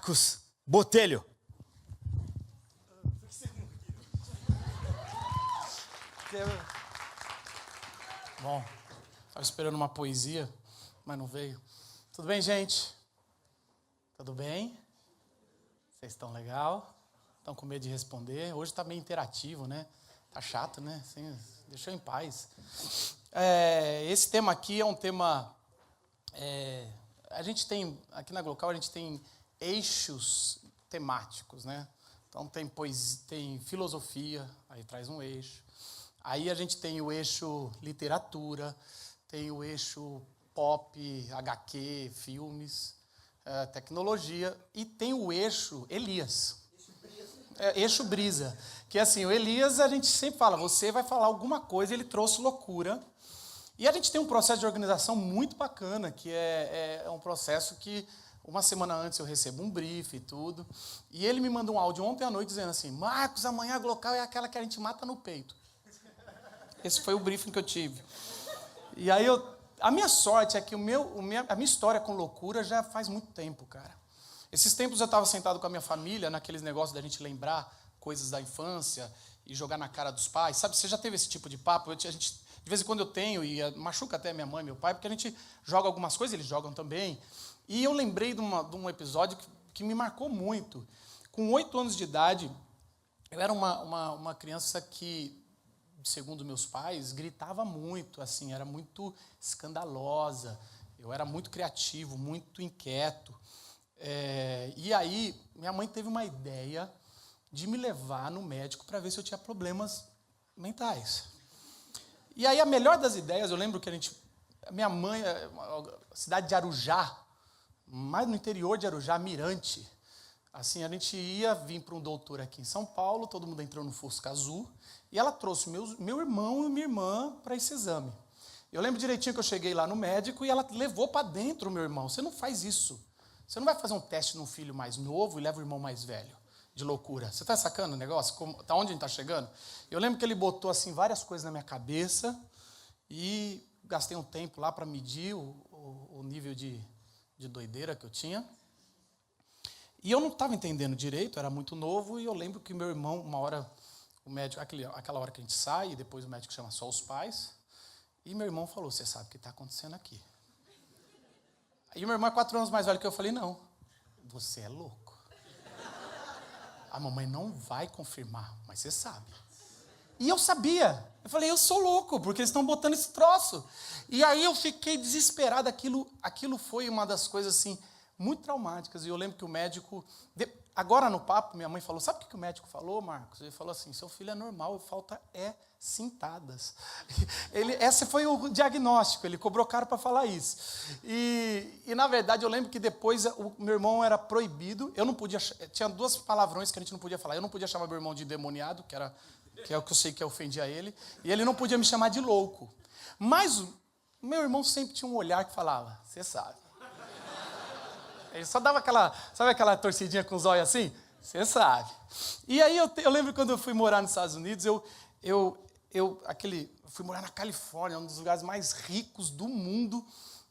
Marcos Botelho. Bom, estava esperando uma poesia, mas não veio. Tudo bem, gente? Tudo bem? Vocês estão legal? Estão com medo de responder? Hoje está meio interativo, né? Tá chato, né? Assim, deixa eu em paz. Esse tema aqui é um tema... a gente tem, aqui na Glocal, a gente tem eixos temáticos, né? Então tem filosofia, aí traz um eixo. Aí a gente tem o eixo literatura, tem o eixo pop, HQ, filmes, tecnologia, e tem o eixo Elias. Eixo brisa. Que assim, o Elias, a gente sempre fala, você vai falar alguma coisa, ele trouxe loucura. E a gente tem um processo de organização muito bacana, que é um processo que uma semana antes eu recebo um brief e tudo. E ele me mandou um áudio ontem à noite dizendo assim, Marcos, amanhã a Glocal é aquela que a gente mata no peito. Esse foi o briefing que eu tive. E aí, a minha sorte é que a minha história com loucura já faz muito tempo, cara. Esses tempos eu estava sentado com a minha família, naqueles negócios da gente lembrar coisas da infância e jogar na cara dos pais. Sabe, você já teve esse tipo de papo? De vez em quando eu tenho, e machuca até minha mãe e meu pai, porque a gente joga algumas coisas, eles jogam também. E eu lembrei de um episódio que me marcou muito. Com 8 anos de idade, eu era uma criança que, segundo meus pais, gritava muito, assim, era muito escandalosa. Eu era muito criativo, muito inquieto. E aí, minha mãe teve uma ideia de me levar no médico para ver se eu tinha problemas mentais. E aí, a melhor das ideias, eu lembro que minha mãe, a cidade de Arujá, mais no interior de Arujá, Mirante, assim, a gente ia vir para um doutor aqui em São Paulo, todo mundo entrou no Fusca Azul, e ela trouxe meu irmão e minha irmã para esse exame. Eu lembro direitinho que eu cheguei lá no médico e ela levou para dentro o meu irmão. Você não faz isso. Você não vai fazer um teste num filho mais novo e leva o irmão mais velho. De loucura. Você está sacando o negócio? Tá onde a gente está chegando? Eu lembro que ele botou assim várias coisas na minha cabeça e gastei um tempo lá para medir o nível de doideira que eu tinha. E eu não estava entendendo direito, era muito novo, e eu lembro que meu irmão, uma hora, o médico, aquela hora que a gente sai, e depois o médico chama só os pais, e meu irmão falou, você sabe o que está acontecendo aqui. Aí meu irmão é 4 anos mais velho que eu, falei, não, você é louco. A mamãe não vai confirmar, mas você sabe. E eu sabia. Eu falei, eu sou louco, porque eles estão botando esse troço. E aí eu fiquei desesperado. Aquilo foi uma das coisas, assim, muito traumáticas. E eu lembro que o médico... Agora no papo, minha mãe falou, sabe o que o médico falou, Marcos? Ele falou assim, seu filho é normal, falta cintadas. Esse foi o diagnóstico, ele cobrou caro para falar isso. E, na verdade, eu lembro que depois o meu irmão era proibido, eu não podia... Tinha 2 palavrões que a gente não podia falar. Eu não podia chamar meu irmão de endemoniado, que é o que eu sei que ofendia ele, e ele não podia me chamar de louco. Mas o meu irmão sempre tinha um olhar que falava, você sabe. Ele só dava aquela torcidinha com os olhos assim? Você sabe. E aí eu lembro quando eu fui morar nos Estados Unidos, eu fui morar na Califórnia, um dos lugares mais ricos do mundo.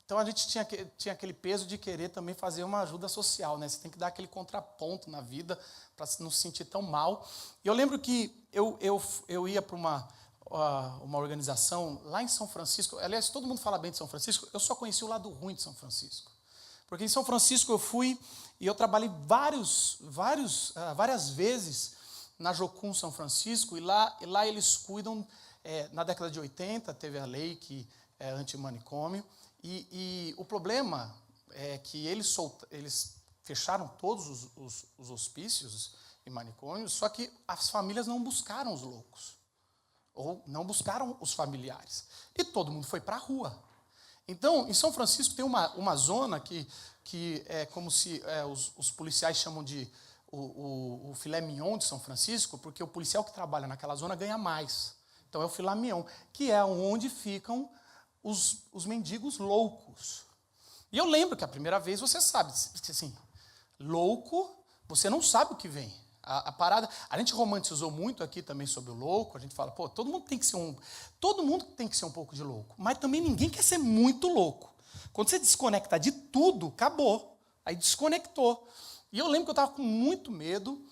Então a gente tinha aquele peso de querer também fazer uma ajuda social, né? Você tem que dar aquele contraponto na vida para não se sentir tão mal. E eu lembro que eu ia para uma organização lá em São Francisco. Aliás, todo mundo fala bem de São Francisco. Eu só conheci o lado ruim de São Francisco. Porque em São Francisco eu fui e eu trabalhei várias vezes na Jocum São Francisco, e lá eles cuidam, na década de 80 teve a lei que é anti-manicômio, e o problema é que eles fecharam todos os hospícios e manicômios, só que as famílias não buscaram os loucos, ou não buscaram os familiares, e todo mundo foi para a rua. Então, em São Francisco tem uma zona que é como se os policiais chamam de o filé mignon de São Francisco, porque o policial que trabalha naquela zona ganha mais. Então é o filé mignon, que é onde ficam os mendigos loucos. E eu lembro que a primeira vez, você sabe, assim, louco, você não sabe o que vem. A parada, a gente romantizou muito aqui também sobre o louco, a gente fala, pô, todo mundo tem que ser um pouco de louco, mas também ninguém quer ser muito louco. Quando você desconecta de tudo, acabou. Aí desconectou. E eu lembro que eu estava com muito medo,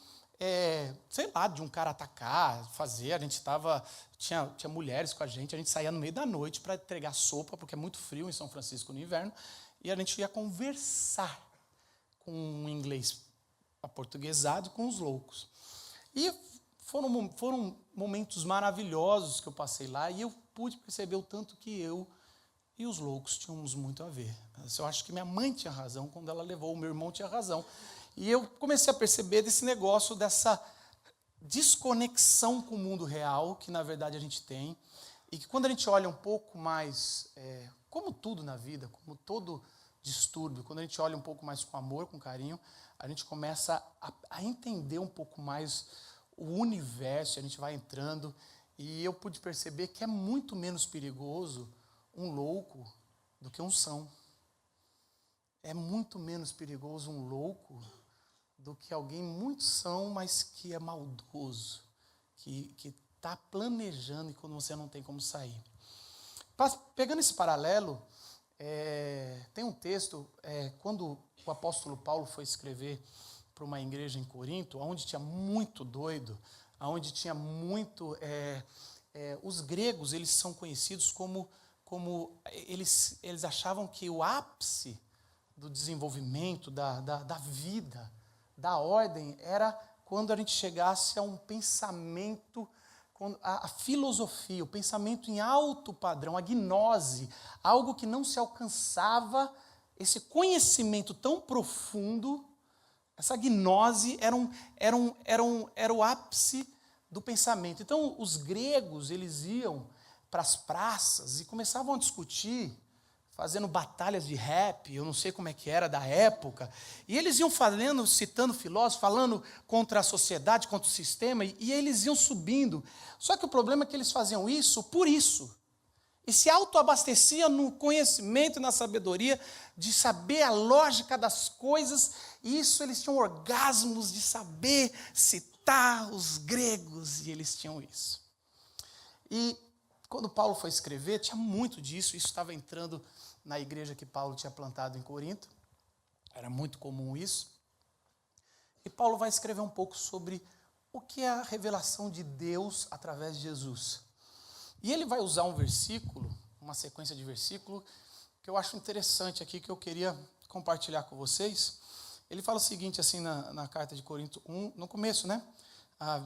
sei lá, de um cara atacar, fazer. A gente tinha mulheres com a gente saía no meio da noite para entregar sopa, porque é muito frio em São Francisco no inverno, e a gente ia conversar com um inglês aportuguesado com os loucos. E foram momentos maravilhosos que eu passei lá, e eu pude perceber o tanto que eu e os loucos tínhamos muito a ver. Eu acho que minha mãe tinha razão quando ela levou, o meu irmão tinha razão. E eu comecei a perceber desse negócio, dessa desconexão com o mundo real, que na verdade a gente tem, e que quando a gente olha um pouco mais, como tudo na vida, como todo distúrbio, quando a gente olha um pouco mais com amor, com carinho, a gente começa a entender um pouco mais o universo, a gente vai entrando, e eu pude perceber que é muito menos perigoso um louco do que um são. É muito menos perigoso um louco do que alguém muito são, mas que é maldoso, que está planejando e quando você não tem como sair. Pegando esse paralelo, tem um texto, quando o apóstolo Paulo foi escrever para uma igreja em Corinto, onde tinha muito doido, onde tinha muito... os gregos, eles são conhecidos como eles achavam que o ápice do desenvolvimento, da vida, da ordem, era quando a gente chegasse a um pensamento, a filosofia, o pensamento em alto padrão, a gnose, algo que não se alcançava, esse conhecimento tão profundo, essa gnose era o ápice do pensamento. Então, os gregos, eles iam para as praças e começavam a discutir, fazendo batalhas de rap, eu não sei como é que era da época, e eles iam citando filósofos, falando contra a sociedade, contra o sistema, e eles iam subindo. Só que o problema é que eles faziam isso por isso, e se autoabasteciam no conhecimento e na sabedoria, de saber a lógica das coisas, e isso eles tinham orgasmos de saber citar os gregos, e eles tinham isso. E quando Paulo foi escrever, tinha muito disso, isso estava entrando na igreja que Paulo tinha plantado em Corinto, era muito comum isso. E Paulo vai escrever um pouco sobre o que é a revelação de Deus através de Jesus. E ele vai usar um versículo, uma sequência de versículos, que eu acho interessante aqui, que eu queria compartilhar com vocês. Ele fala o seguinte, assim, na carta de Corinto 1, no começo, né?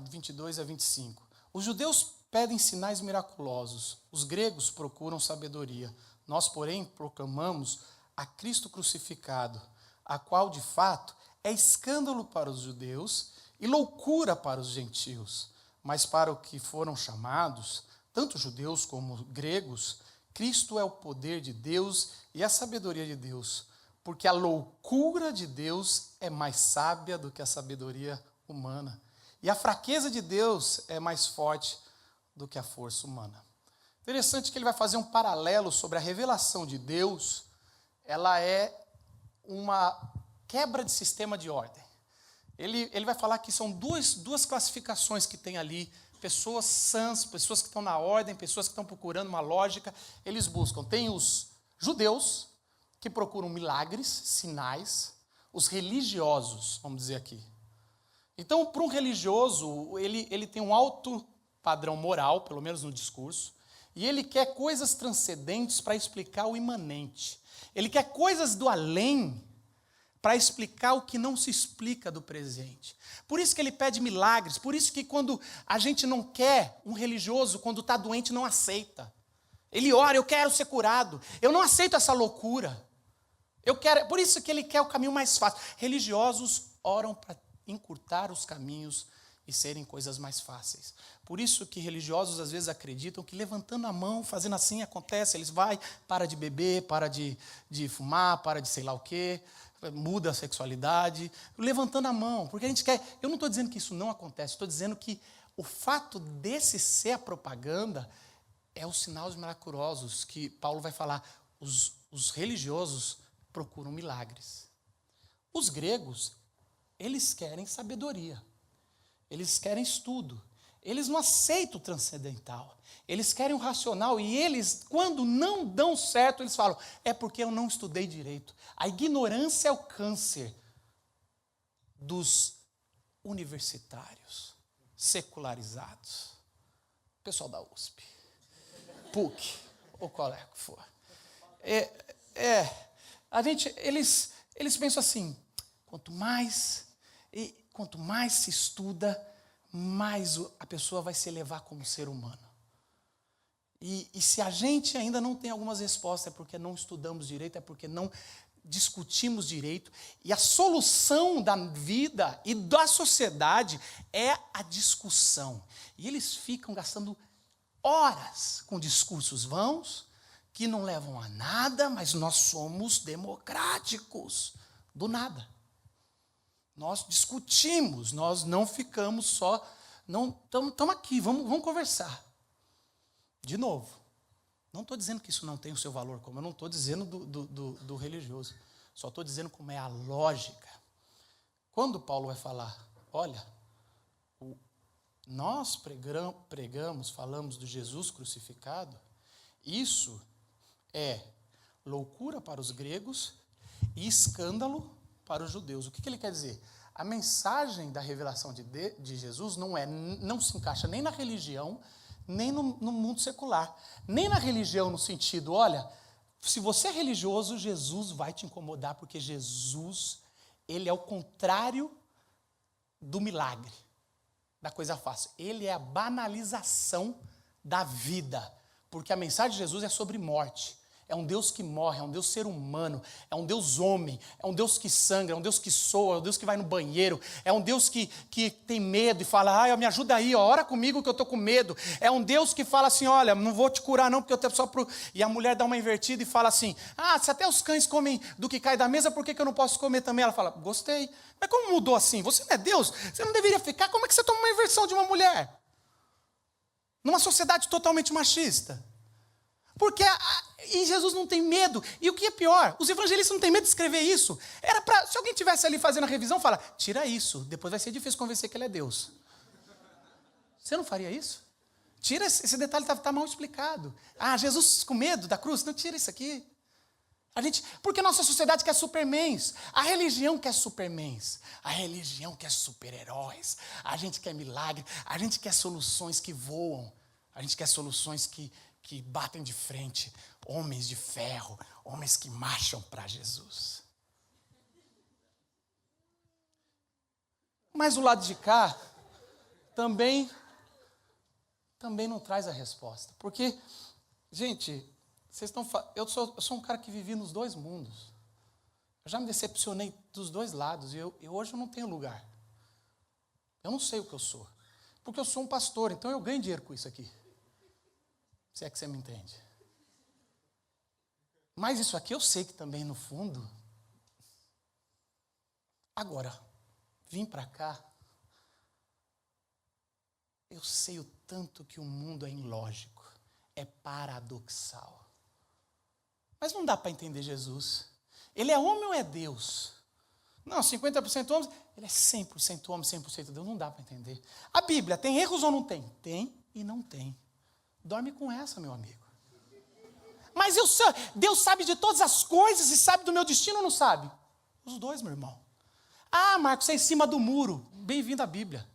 22 a 25. Os judeus pedem sinais miraculosos, os gregos procuram sabedoria. Nós, porém, proclamamos a Cristo crucificado, a qual, de fato, é escândalo para os judeus e loucura para os gentios. Mas para os que foram chamados, tanto judeus como gregos, Cristo é o poder de Deus e a sabedoria de Deus, porque a loucura de Deus é mais sábia do que a sabedoria humana, e a fraqueza de Deus é mais forte do que a força humana. Interessante que ele vai fazer um paralelo sobre a revelação de Deus, ela é uma quebra de sistema de ordem. Ele vai falar que são duas classificações que tem ali, pessoas sãs, pessoas que estão na ordem, pessoas que estão procurando uma lógica, eles buscam. Tem os judeus, que procuram milagres, sinais, os religiosos, vamos dizer aqui. Então, para um religioso, ele tem um alto padrão moral, pelo menos no discurso, e ele quer coisas transcendentes para explicar o imanente. Ele quer coisas do além para explicar o que não se explica do presente. Por isso que ele pede milagres, por isso que quando a gente não quer, um religioso, quando está doente, não aceita. Ele ora, eu quero ser curado, eu não aceito essa loucura. Por isso que ele quer o caminho mais fácil. Religiosos oram para encurtar os caminhos e serem coisas mais fáceis. Por isso que religiosos às vezes acreditam que levantando a mão, fazendo assim, acontece, eles para de beber, para de fumar, para de sei lá o quê, muda a sexualidade, levantando a mão, porque a gente quer... Eu não estou dizendo que isso não acontece, estou dizendo que o fato desse ser a propaganda é os sinais miraculosos que Paulo vai falar. Os religiosos procuram milagres. Os gregos, eles querem sabedoria, eles querem estudo, eles não aceitam o transcendental, eles querem o racional, e eles, quando não dão certo, eles falam, é porque eu não estudei direito. A ignorância é o câncer dos universitários, secularizados, pessoal da USP, PUC, ou qual é que for. Eles pensam assim, quanto mais se estuda, mais a pessoa vai se elevar como ser humano. E se a gente ainda não tem algumas respostas, é porque não estudamos direito, é porque não discutimos direito. E a solução da vida e da sociedade é a discussão. E eles ficam gastando horas com discursos vãos, que não levam a nada, mas nós somos democráticos. Do nada. Nós discutimos, nós não ficamos só, não estamos aqui, vamos conversar. De novo, não estou dizendo que isso não tem o seu valor, como eu não estou dizendo do religioso, só estou dizendo como é a lógica. Quando Paulo vai falar, olha, nós pregamos, falamos do Jesus crucificado, isso é loucura para os gregos e escândalo para os judeus. O que ele quer dizer? A mensagem da revelação de Jesus não se encaixa nem na religião, nem no mundo secular. Nem na religião no sentido, olha, se você é religioso, Jesus vai te incomodar, porque Jesus, ele é o contrário do milagre, da coisa fácil. Ele é a banalização da vida, porque a mensagem de Jesus é sobre morte. É um Deus que morre, é um Deus ser humano, é um Deus homem, é um Deus que sangra, é um Deus que soa, é um Deus que vai no banheiro, é um Deus que tem medo e fala, me ajuda aí, ora comigo que eu estou com medo. É um Deus que fala assim, olha, não vou te curar não, porque eu tenho só pro... E a mulher dá uma invertida e fala assim, se até os cães comem do que cai da mesa, por que eu não posso comer também? Ela fala, gostei. Mas como mudou assim? Você não é Deus? Você não deveria ficar? Como é que você toma uma inversão de uma mulher? Numa sociedade totalmente machista. Porque e Jesus não tem medo. E o que é pior, os evangelistas não têm medo de escrever isso. Se alguém estivesse ali fazendo a revisão, fala, tira isso, depois vai ser difícil convencer que ele é Deus. Você não faria isso? Tira esse detalhe, está mal explicado. Jesus com medo da cruz? Não, tira isso aqui. Porque a nossa sociedade quer supermans. A religião quer supermans. A religião quer super-heróis. A gente quer milagre. A gente quer soluções que voam. A gente quer soluções que batem de frente, homens de ferro, homens que marcham para Jesus. Mas o lado de cá também não traz a resposta. Porque, gente, eu sou um cara que vivi nos dois mundos. Eu já me decepcionei dos dois lados e hoje eu não tenho lugar. Eu não sei o que eu sou. Porque eu sou um pastor, então eu ganho dinheiro com isso aqui. Se é que você me entende. Mas isso aqui eu sei que também no fundo. Agora, vim para cá, eu sei o tanto que o mundo é ilógico, é paradoxal. Mas não dá para entender Jesus. Ele é homem ou é Deus? Não, 50% homem, ele é 100% homem, 100% Deus, não dá para entender. A Bíblia tem erros ou não tem? Tem e não tem. Dorme com essa, meu amigo. Mas Deus sabe de todas as coisas e sabe do meu destino ou não sabe? Os dois, meu irmão. Marcos, você é em cima do muro. Bem-vindo à Bíblia.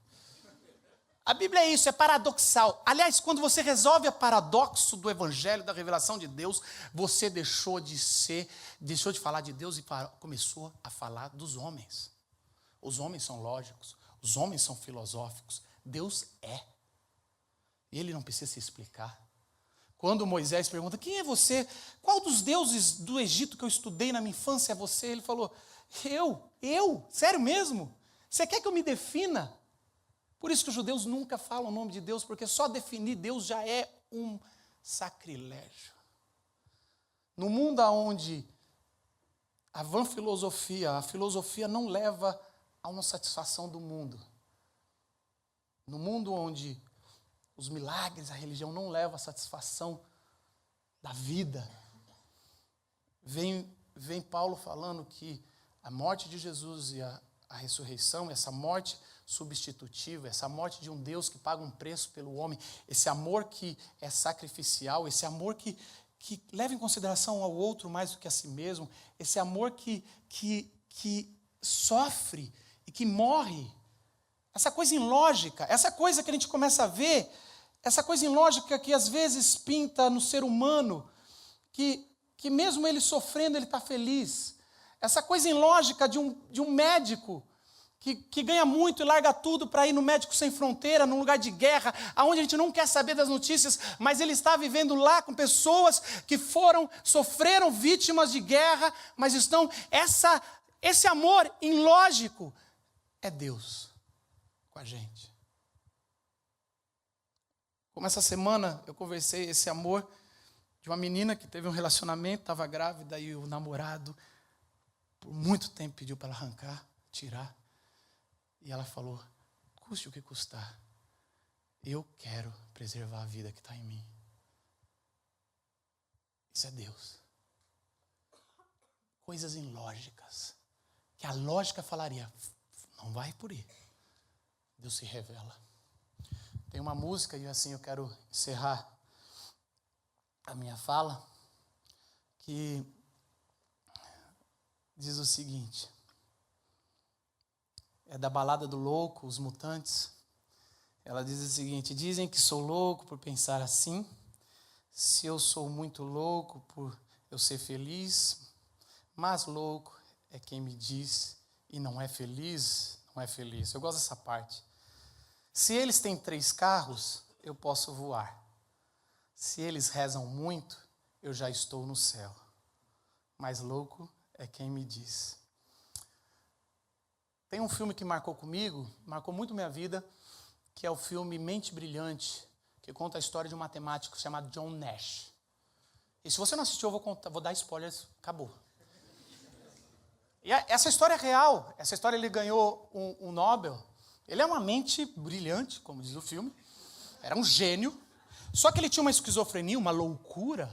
A Bíblia é isso, é paradoxal. Aliás, quando você resolve o paradoxo do Evangelho, da revelação de Deus, você deixou de falar de Deus e começou a falar dos homens. Os homens são lógicos, os homens são filosóficos. Deus é. E ele não precisa se explicar. Quando Moisés pergunta, quem é você? Qual dos deuses do Egito que eu estudei na minha infância é você? Ele falou, eu? Sério mesmo? Você quer que eu me defina? Por isso que os judeus nunca falam o nome de Deus, porque só definir Deus já é um sacrilégio. No mundo onde a vã filosofia, a filosofia não leva a uma satisfação do mundo. No mundo onde os milagres, a religião não leva à satisfação da vida. Vem Paulo falando que a morte de Jesus e a ressurreição, essa morte substitutiva, essa morte de um Deus que paga um preço pelo homem, esse amor que é sacrificial, esse amor que leva em consideração ao outro mais do que a si mesmo, esse amor que sofre e que morre. Essa coisa ilógica, essa coisa que a gente começa a ver, essa coisa ilógica que às vezes pinta no ser humano, que mesmo ele sofrendo, ele está feliz. Essa coisa ilógica de um médico que ganha muito e larga tudo para ir no Médico Sem Fronteira, num lugar de guerra, onde a gente não quer saber das notícias, mas ele está vivendo lá com pessoas que sofreram vítimas de guerra, mas estão... Esse amor ilógico é Deus com a gente. Como essa semana eu conversei esse amor de uma menina que teve um relacionamento, estava grávida e o namorado por muito tempo pediu para ela arrancar, tirar. E ela falou, custe o que custar, eu quero preservar a vida que está em mim. Isso é Deus. Coisas ilógicas, que a lógica falaria, não vai por aí. Deus se revela. Tem uma música, e assim eu quero encerrar a minha fala, que diz o seguinte, é da Balada do Louco, Os Mutantes. Ela diz o seguinte, dizem que sou louco por pensar assim, se eu sou muito louco por eu ser feliz, mas louco é quem me diz e não é feliz, não é feliz. Eu gosto dessa parte. Se eles têm 3 carros, eu posso voar. Se eles rezam muito, eu já estou no céu. Mas louco é quem me diz. Tem um filme que marcou muito minha vida, que é o filme Mente Brilhante, que conta a história de um matemático chamado John Nash. E se você não assistiu, eu vou dar spoilers, acabou. E essa história é real. Essa história ele ganhou um Nobel. Ele é uma mente brilhante, como diz o filme. Era um gênio. Só que ele tinha uma esquizofrenia, uma loucura,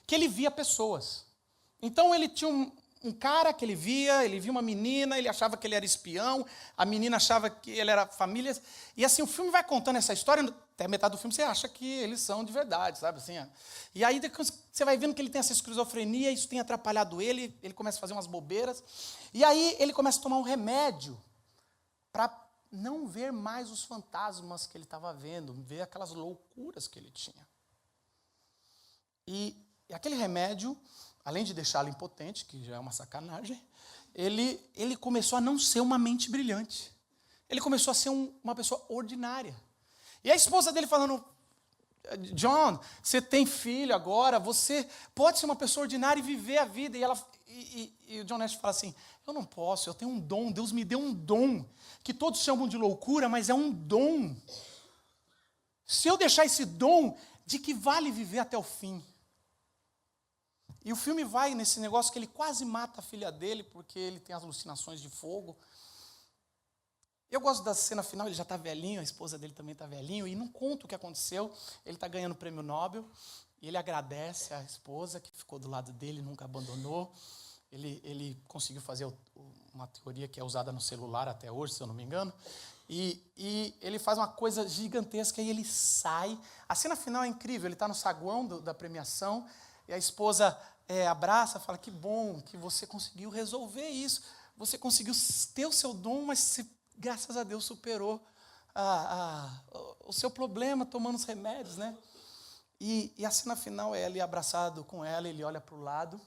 que ele via pessoas. Então ele tinha um cara que ele via uma menina, ele achava que ele era espião, a menina achava que ele era família. E assim, o filme vai contando essa história, até metade do filme você acha que eles são de verdade, sabe? Assim, e aí depois você vai vendo que ele tem essa esquizofrenia, isso tem atrapalhado ele começa a fazer umas bobeiras. E aí ele começa a tomar um remédio para não ver mais os fantasmas que ele estava vendo, ver aquelas loucuras que ele tinha. E aquele remédio, além de deixá-lo impotente, que já é uma sacanagem, ele começou a não ser uma mente brilhante. Ele começou a ser uma pessoa ordinária. E a esposa dele falando, John, você tem filho agora, você pode ser uma pessoa ordinária e viver a vida. E o John Nash fala assim, eu não posso, eu tenho um dom, Deus me deu um dom, que todos chamam de loucura, mas é um dom. Se eu deixar esse dom, de que vale viver até o fim? E o filme vai nesse negócio que ele quase mata a filha dele, porque ele tem as alucinações de fogo. Eu gosto da cena final, ele já está velhinho, a esposa dele também está velhinho, e não conta o que aconteceu, ele está ganhando o prêmio Nobel, e ele agradece a esposa que ficou do lado dele, nunca abandonou. Ele conseguiu fazer uma teoria que é usada no celular até hoje, se eu não me engano, e ele faz uma coisa gigantesca, e ele sai. A cena final é incrível, ele está no saguão da premiação, e a esposa abraça, fala, que bom que você conseguiu resolver isso, você conseguiu ter o seu dom, mas você, graças a Deus, superou o seu problema tomando os remédios, né? E a cena final é ele abraçado com ela, ele olha para o lado,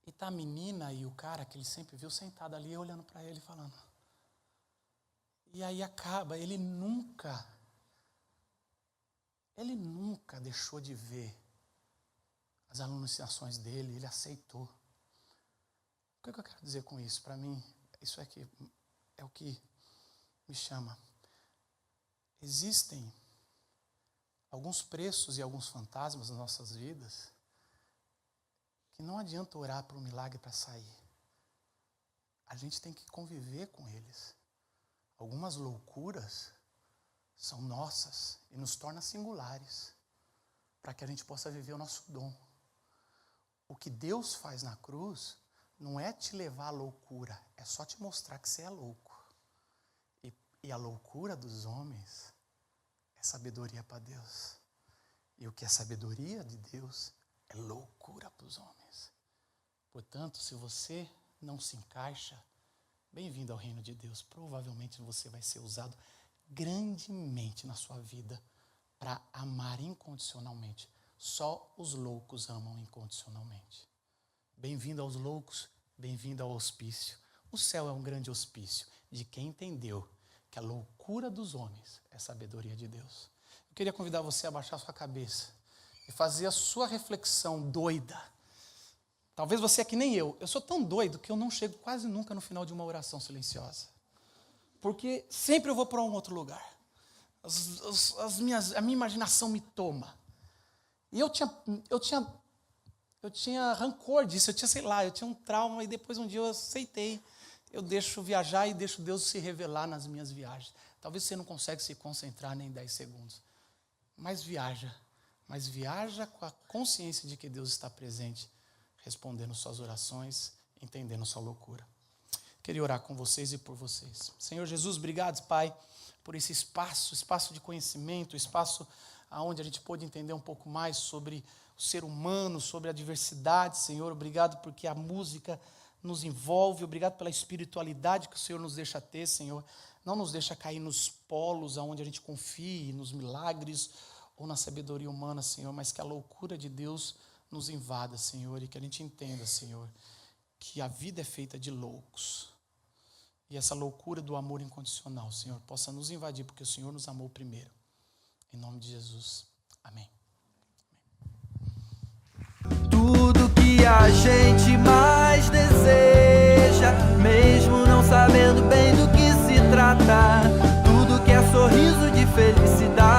e está a menina e o cara que ele sempre viu sentado ali, olhando para ele, falando. E aí acaba, ele nunca deixou de ver as alucinações dele, ele aceitou. O que eu quero dizer com isso? Para mim, isso é o que me chama. Existem alguns preços e alguns fantasmas nas nossas vidas que não adianta orar para um milagre para sair. A gente tem que conviver com eles. Algumas loucuras são nossas e nos tornam singulares, para que a gente possa viver o nosso dom. O que Deus faz na cruz não é te levar à loucura, é só te mostrar que você é louco. E a loucura dos homens é sabedoria para Deus. E o que é sabedoria de Deus é loucura para os homens. Portanto, se você não se encaixa bem-vindo ao reino de Deus. Provavelmente você vai ser usado grandemente na sua vida para amar incondicionalmente. Só os loucos amam incondicionalmente. Bem-vindo aos loucos, bem-vindo ao hospício. O céu é um grande hospício de quem entendeu que a loucura dos homens é a sabedoria de Deus. Eu queria convidar você a baixar sua cabeça e fazer a sua reflexão doida. Talvez você é que nem eu. Eu sou tão doido que eu não chego quase nunca no final de uma oração silenciosa. Porque sempre eu vou para um outro lugar. A minha imaginação me toma. E eu tinha rancor disso, eu tinha um trauma, e depois um dia eu aceitei. Eu deixo viajar e deixo Deus se revelar nas minhas viagens. Talvez você não consiga se concentrar nem 10 segundos. Mas viaja com a consciência de que Deus está presente, respondendo suas orações, entendendo sua loucura. Queria orar com vocês e por vocês. Senhor Jesus, obrigado, Pai, por esse espaço de conhecimento, espaço onde a gente pôde entender um pouco mais sobre o ser humano, sobre a diversidade, Senhor. Obrigado porque a música nos envolve. Obrigado pela espiritualidade que o Senhor nos deixa ter, Senhor. Não nos deixa cair nos polos onde a gente confie, nos milagres ou na sabedoria humana, Senhor, mas que a loucura de Deus nos invada, Senhor, e que a gente entenda, Senhor, que a vida é feita de loucos. E essa loucura do amor incondicional, Senhor, possa nos invadir, porque o Senhor nos amou primeiro. Em nome de Jesus. Amém. Tudo que a gente mais deseja, mesmo não sabendo bem do que se trata, tudo que é sorriso de felicidade.